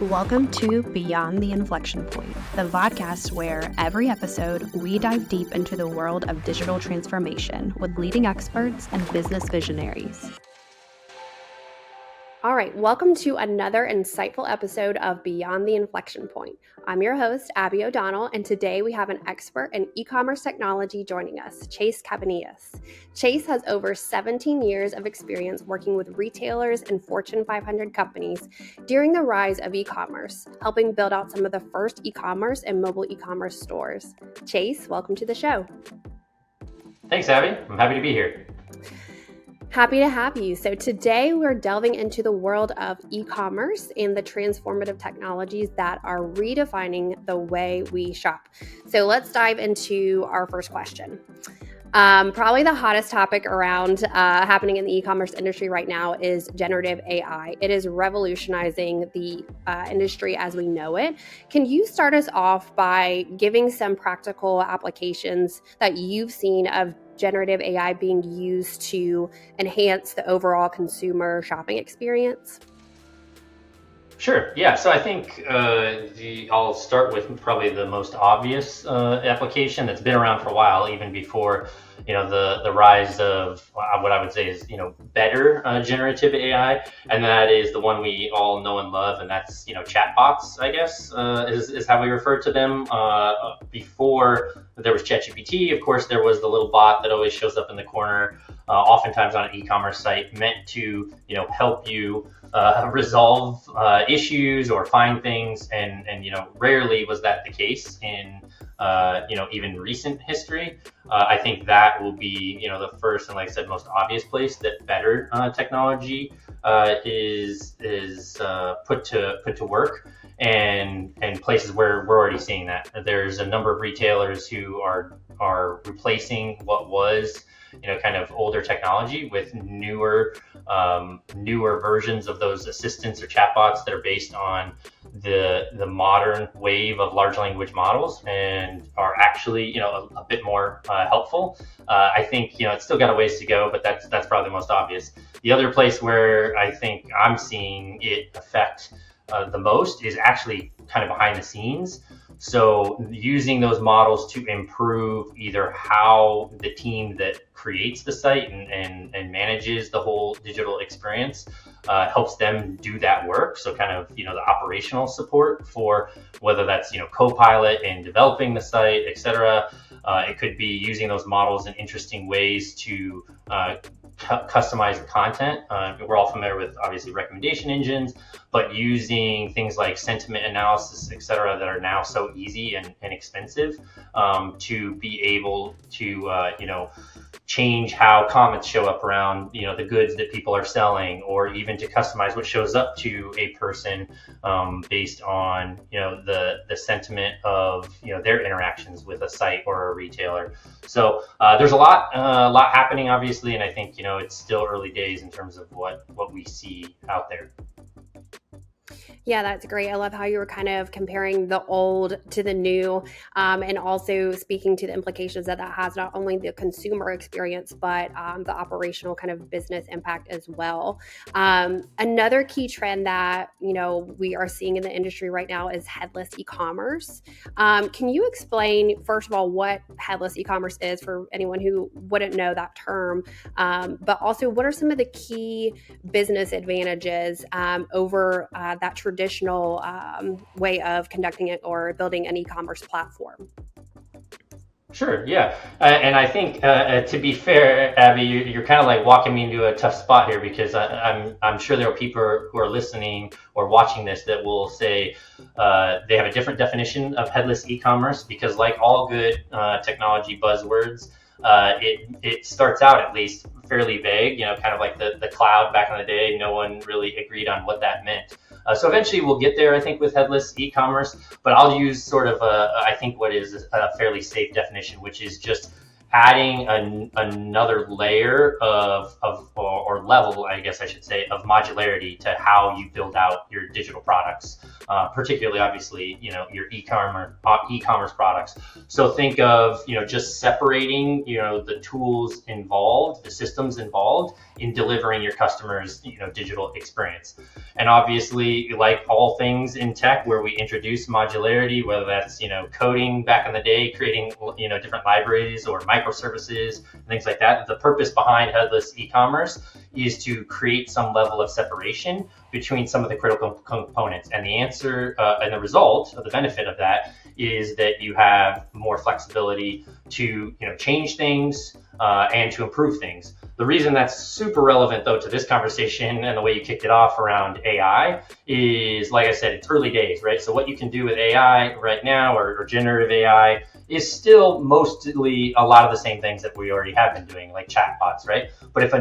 Welcome to Beyond the Inflection Point, the Vodcast where every episode we dive deep into the world of digital transformation with leading experts and business visionaries. All right, welcome to another insightful episode of Beyond the Inflection Point. I'm your host, Abby O'Donnell, and today we have an expert in e-commerce technology joining us, Chase Cabanillas. Chase has over 17 years of experience working with retailers and Fortune 500 companies during the rise of e-commerce, helping build out some of the first e-commerce and mobile e-commerce stores. Chase, welcome to the show. Thanks, Abby. I'm happy to be here. Happy to have you. So today we're delving into the world of e-commerce and the transformative technologies that are redefining the way we shop. So let's dive into our first question. Probably the hottest topic around happening in the e-commerce industry right now is generative AI. It is revolutionizing the industry as we know it. Can you start us off by giving some practical applications that you've seen of generative AI being used to enhance the overall consumer shopping experience? Sure. Yeah. So I think I'll start with probably the most obvious application that's been around for a while, even before the rise of what I would say is better generative AI, and that is the one we all know and love, and that's chatbots. I guess is how we refer to them. Before there was ChatGPT, of course, there was the little bot that always shows up in the corner, oftentimes on an e-commerce site, meant to help you resolve issues or find things, and rarely was that the case in even recent history. I think that will be the first and, like I said, most obvious place that better technology is put to work, and places where we're already seeing that. There's a number of retailers who are replacing what was kind of older technology with newer versions of those assistants or chatbots that are based on the modern wave of large language models and are actually a bit more helpful. I think it's still got a ways to go, but that's probably the most obvious. The other place where I think I'm seeing it affect the most is actually kind of behind the scenes. So using those models to improve either how the team that creates the site and manages the whole digital experience helps them do that work. So kind of the operational support for whether that's co-pilot in developing the site, etc. It could be using those models in interesting ways to customize the content. We're all familiar with obviously recommendation engines, but using things like sentiment analysis, et cetera, that are now so easy and inexpensive to be able to change how comments show up around the goods that people are selling, or even to customize what shows up to a person based on the sentiment of their interactions with a site or a retailer. So there's a lot happening, obviously, and I think it's still early days in terms of what we see out there. Yeah, that's great. I love how you were kind of comparing the old to the new, and also speaking to the implications that has not only the consumer experience, but the operational kind of business impact as well. Another key trend that, we are seeing in the industry right now is headless e-commerce. Can you explain, first of all, what headless e-commerce is for anyone who wouldn't know that term, but also what are some of the key business advantages over that traditional way of conducting it or building an e-commerce platform? Sure, yeah. And I think, to be fair, Abby, you're kind of like walking me into a tough spot here, because I'm sure there are people who are listening or watching this that will say they have a different definition of headless e-commerce, because like all good technology buzzwords, it starts out at least fairly vague, kind of like the cloud back in the day. No one really agreed on what that meant. So eventually we'll get there, I think, with headless e-commerce, but I'll use sort of I think what is a fairly safe definition, which is just adding another layer or level, I guess I should say, of modularity to how you build out your digital products, particularly obviously, your e-commerce products. So think of, just separating, the tools involved, the systems involved in delivering your customers, digital experience. And obviously, like all things in tech where we introduce modularity, whether that's, coding back in the day, creating, different libraries or microservices, things like that. The purpose behind headless e-commerce is to create some level of separation between some of the critical components. And the answer and the result of the benefit of that is that you have more flexibility to change things and to improve things. The reason that's super relevant, though, to this conversation and the way you kicked it off around AI is, like I said, it's early days, right? So what you can do with AI right now or generative AI is still mostly a lot of the same things that we already have been doing, like chatbots, right? But if a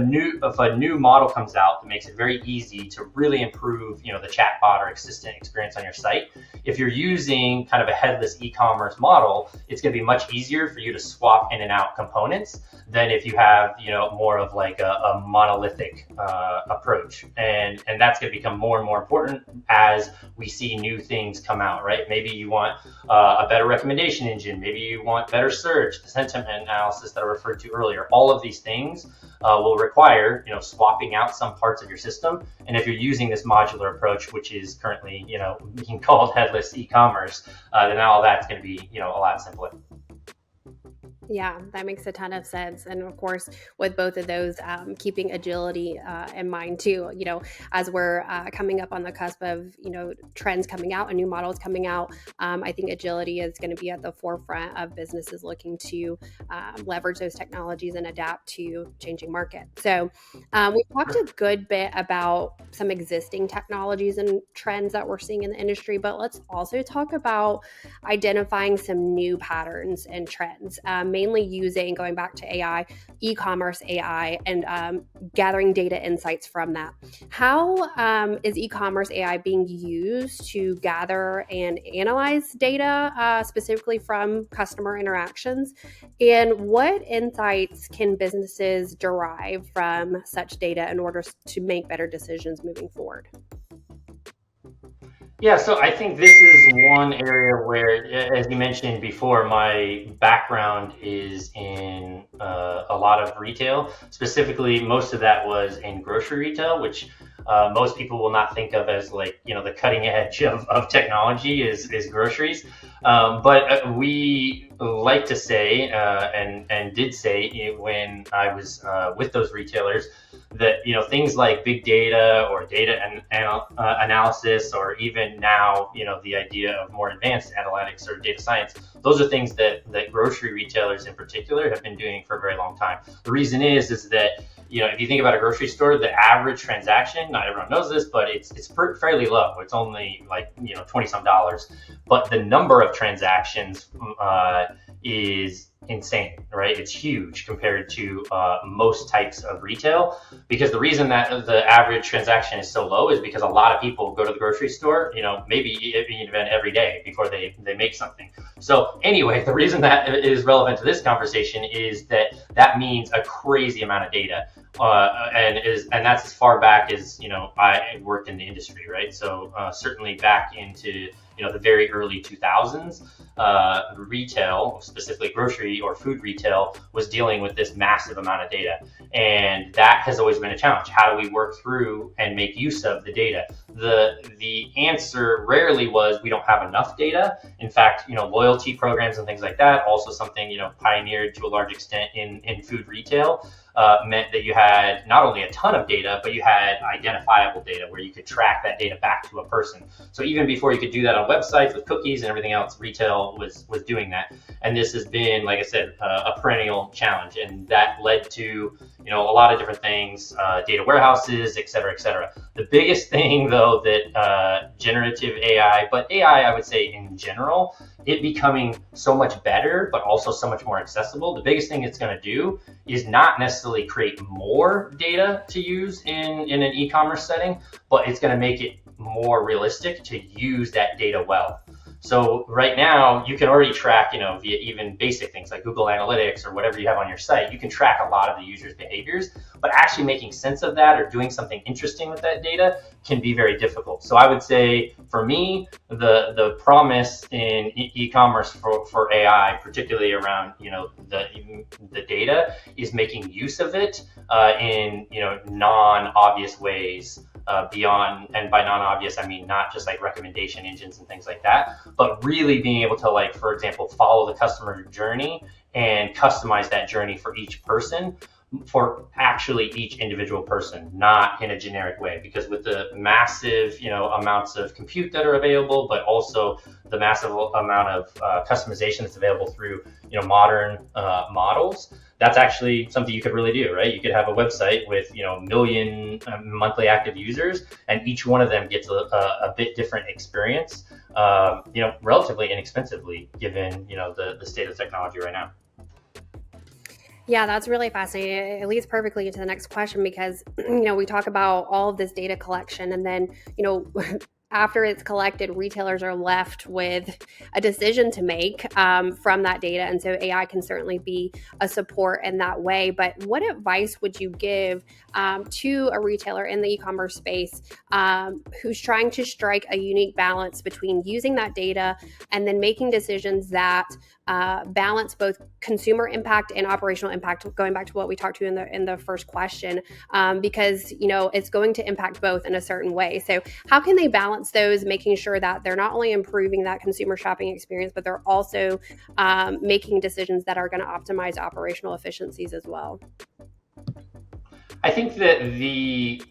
new model comes out that makes it very easy to really improve, the chatbot or assistant experience on your site, if you're using kind of a headless e-commerce model, it's going to be much easier for you to swap in and out components than if you have, more of like a monolithic approach. And that's going to become more and more important as we see new things come out, right? Maybe you want a better recommendation engine. Maybe you want better search, the sentiment analysis that I referred to earlier. All of these things will require, swapping out some parts of your system. And if you're using this modular approach, which is currently, being called headless e-commerce, then all that's going to be, a lot simpler. Yeah, that makes a ton of sense. And of course, with both of those, keeping agility in mind too, as we're coming up on the cusp of, trends coming out and new models coming out, I think agility is going to be at the forefront of businesses looking to leverage those technologies and adapt to changing market. So we talked a good bit about some existing technologies and trends that we're seeing in the industry, but let's also talk about identifying some new patterns and trends. Mainly using, going back to AI, e-commerce AI, and gathering data insights from that. How is e-commerce AI being used to gather and analyze data specifically from customer interactions? And what insights can businesses derive from such data in order to make better decisions moving forward? Yeah, so I think this is one area where, as you mentioned before, my background is in a lot of retail. Specifically, most of that was in grocery retail, which most people will not think of as like, the cutting edge of technology is groceries. But we like to say, and did say when I was with those retailers, that things like big data or data analysis, or even now the idea of more advanced analytics or data science, those are things that grocery retailers in particular have been doing for a very long time. The reason is that if you think about a grocery store, the average transaction, not everyone knows this, but it's fairly low. It's only like $20 some, but the number of transactions is insane, right? It's huge compared to most types of retail, because the reason that the average transaction is so low is because a lot of people go to the grocery store, maybe even every day before they make something. So anyway, the reason that is relevant to this conversation is that means a crazy amount of data, and that's as far back as I worked in the industry, right? So certainly back into the very early 2000s, retail, specifically grocery or food retail, was dealing with this massive amount of data. And that has always been a challenge. How do we work through and make use of the data? The answer rarely was we don't have enough data. In fact, loyalty programs and things like that, also something, pioneered to a large extent in food retail, meant that you had not only a ton of data, but you had identifiable data where you could track that data back to a person. So even before you could do that on websites with cookies and everything else, retail was doing that. And this has been, like I said, a perennial challenge. And that led to, a lot of different things, data warehouses, et cetera, et cetera. The biggest thing, though, that generative AI, but AI, I would say in general, it becoming so much better, but also so much more accessible. The biggest thing it's going to do is not necessarily create more data to use in an e-commerce setting, but it's going to make it more realistic to use that data well. So right now you can already track, via even basic things like Google Analytics or whatever you have on your site, you can track a lot of the user's behaviors, but actually making sense of that or doing something interesting with that data can be very difficult. So I would say for me, the promise in e-commerce for AI, particularly around, the data, is making use of it in, non-obvious ways. Beyond, and by non-obvious, I mean not just like recommendation engines and things like that, but really being able to, like, for example, follow the customer journey and customize that journey for each person, for actually each individual person, not in a generic way. Because with the massive, amounts of compute that are available, but also the massive amount of customization that's available through, modern models, that's actually something you could really do, right? You could have a website with, million monthly active users, and each one of them gets a bit different experience, relatively inexpensively, given, the state of technology right now. Yeah, that's really fascinating. It leads perfectly into the next question because, we talk about all of this data collection, and then, after it's collected, retailers are left with a decision to make from that data. And so AI can certainly be a support in that way. But what advice would you give to a retailer in the e-commerce space who's trying to strike a unique balance between using that data and then making decisions that balance both consumer impact and operational impact, going back to what we talked to in the first question, because it's going to impact both in a certain way. So how can they balance those, making sure that they're not only improving that consumer shopping experience, but they're also making decisions that are going to optimize operational efficiencies as well? I think that the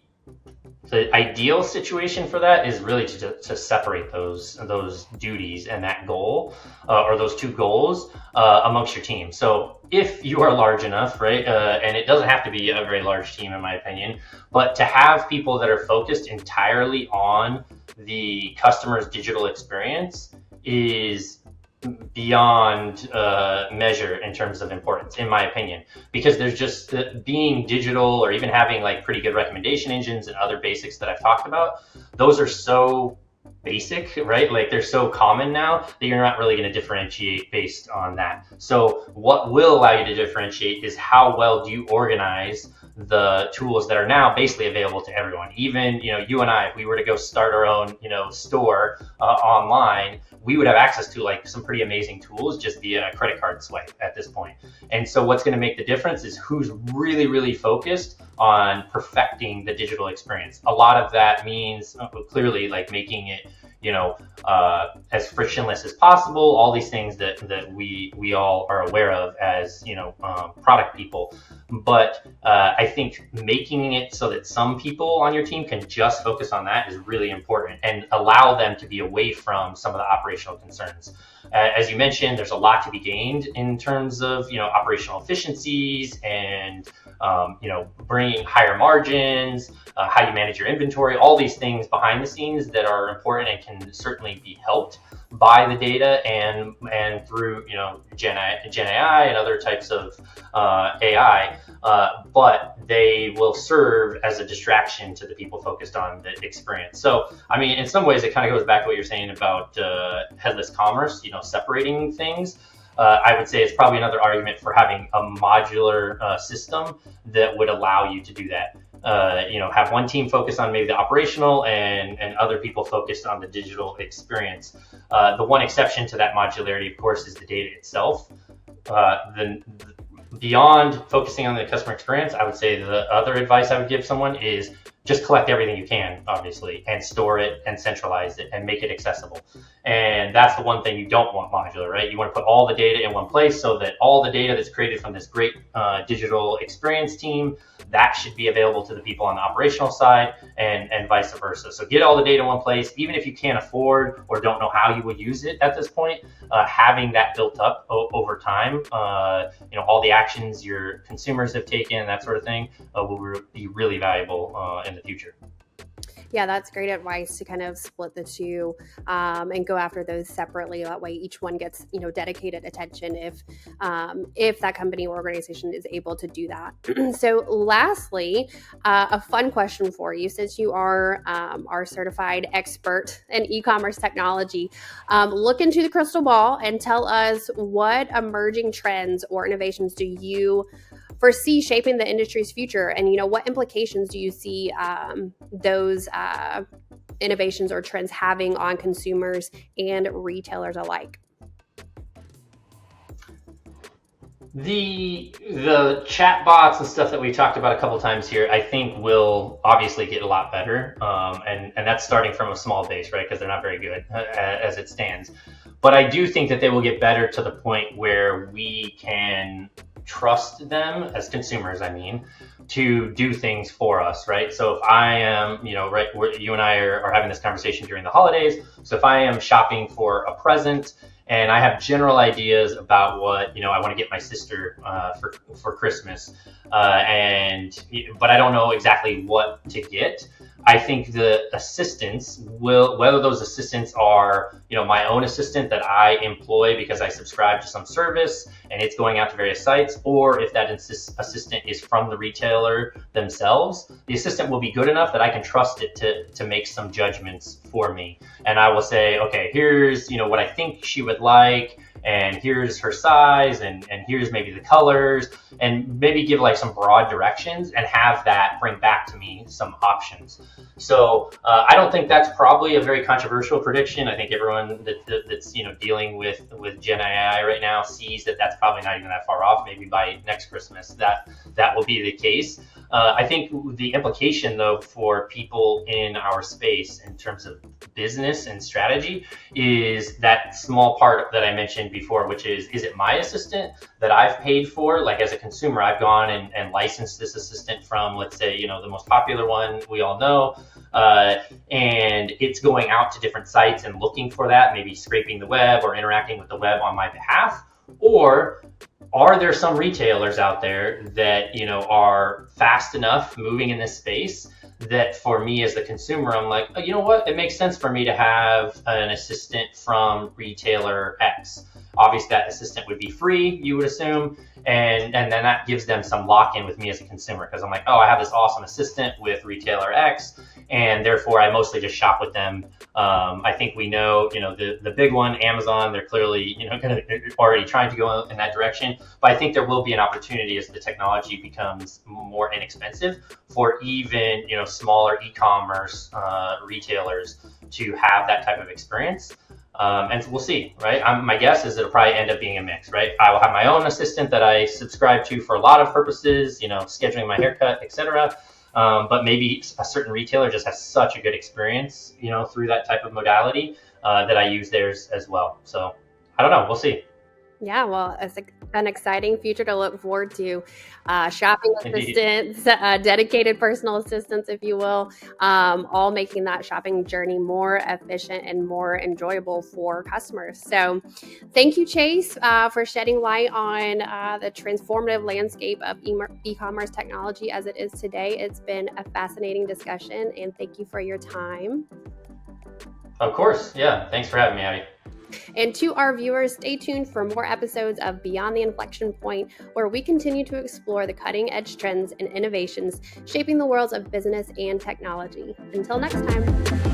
ideal situation for that is really to separate those duties and that goal, or those two goals, amongst your team. So if you are large enough, right, and it doesn't have to be a very large team, in my opinion, but to have people that are focused entirely on the customer's digital experience is beyond measure in terms of importance, in my opinion, because there's just being digital, or even having like pretty good recommendation engines and other basics that I've talked about. Those are so basic, right? Like they're so common now that you're not really going to differentiate based on that. So what will allow you to differentiate is how well do you organize the tools that are now basically available to everyone. Even, you and I, if we were to go start our own, store online, we would have access to like some pretty amazing tools just via a credit card swipe at this point. And so what's going to make the difference is who's really, really focused on perfecting the digital experience. A lot of that means clearly like making it, as frictionless as possible, all these things that we all are aware of as, product people. But I think making it so that some people on your team can just focus on that is really important, and allow them to be away from some of the operational concerns. As you mentioned, there's a lot to be gained in terms of, operational efficiencies and, bringing higher margins, how you manage your inventory, all these things behind the scenes that are important and can certainly be helped by the data and through, Gen AI and other types of AI, but they will serve as a distraction to the people focused on the experience. So, I mean, in some ways, it kind of goes back to what you're saying about headless commerce, separating things. I would say it's probably another argument for having a modular system that would allow you to do that. Have one team focus on maybe the operational and other people focused on the digital experience. The one exception to that modularity, of course, is the data itself. Beyond focusing on the customer experience, I would say the other advice I would give someone is just collect everything you can, obviously, and store it and centralize it and make it accessible. And that's the one thing you don't want modular, right? You want to put all the data in one place so that all the data that's created from this great digital experience team, that should be available to the people on the operational side, and vice versa. So get all the data in one place, even if you can't afford or don't know how you would use it at this point, having that built up over time, all the actions your consumers have taken, that sort of thing, will be really valuable in the future. Yeah, that's great advice to kind of split the two and go after those separately. That way, each one gets dedicated attention if that company or organization is able to do that. So, lastly, a fun question for you, since you are our certified expert in e-commerce technology. Look into the crystal ball and tell us what emerging trends or innovations do you foresee shaping the industry's future, and what implications do you see those innovations or trends having on consumers and retailers alike? The chat bots and stuff that we talked about a couple times here, I think will obviously get a lot better, and that's starting from a small base, right? Because they're not very good as it stands. But I do think that they will get better to the point where we can trust them as consumers, I mean, to do things for us, right? So if I am, right, you and I are having this conversation during the holidays. So if I am shopping for a present and I have general ideas about what I want to get my sister for Christmas, but I don't know exactly what to get. I think the assistants will, whether those assistants are my own assistant that I employ because I subscribe to some service and it's going out to various sites, or if that assistant is from the retailer themselves, the assistant will be good enough that I can trust it to make some judgments for me. And I will say, okay, here's what I think she would like, and here's her size, and here's maybe the colors, and maybe give like some broad directions and have that bring back to me some options. So I don't think that's probably a very controversial prediction. I think everyone that's dealing with Gen AI right now sees that that's probably not even that far off. Maybe by next Christmas that will be the case. I think the implication, though, for people in our space in terms of business and strategy is that small part that I mentioned before, which is it my assistant that I've paid for? Like as a consumer, I've gone and licensed this assistant from, let's say, the most popular one we all know, and it's going out to different sites and looking for that, maybe scraping the web or interacting with the web on my behalf, or are there some retailers out there that are fast enough moving in this space that for me as the consumer, I'm like, oh, you know what? It makes sense for me to have an assistant from retailer X. Obviously, that assistant would be free, you would assume, and then that gives them some lock-in with me as a consumer because I'm like, oh, I have this awesome assistant with retailer X, and therefore I mostly just shop with them. I think we know, the big one, Amazon, they're clearly, already trying to go in that direction. But I think there will be an opportunity as the technology becomes more inexpensive for even, smaller e-commerce retailers to have that type of experience. And we'll see, right? My guess is it'll probably end up being a mix, right? I will have my own assistant that I subscribe to for a lot of purposes, scheduling my haircut, etc. But maybe a certain retailer just has such a good experience, through that type of modality that I use theirs as well. So I don't know. We'll see. Yeah, well, it's an exciting future to look forward to. Shopping Indeed. assistants, dedicated personal assistants, if you will, all making that shopping journey more efficient and more enjoyable for customers. So thank you, Chase, for shedding light on the transformative landscape of e-commerce technology as it is today. It's been a fascinating discussion, and thank you for your time. Of course. Yeah. Thanks for having me, Abby. And to our viewers, stay tuned for more episodes of Beyond the Inflection Point, where we continue to explore the cutting-edge trends and innovations shaping the worlds of business and technology. Until next time.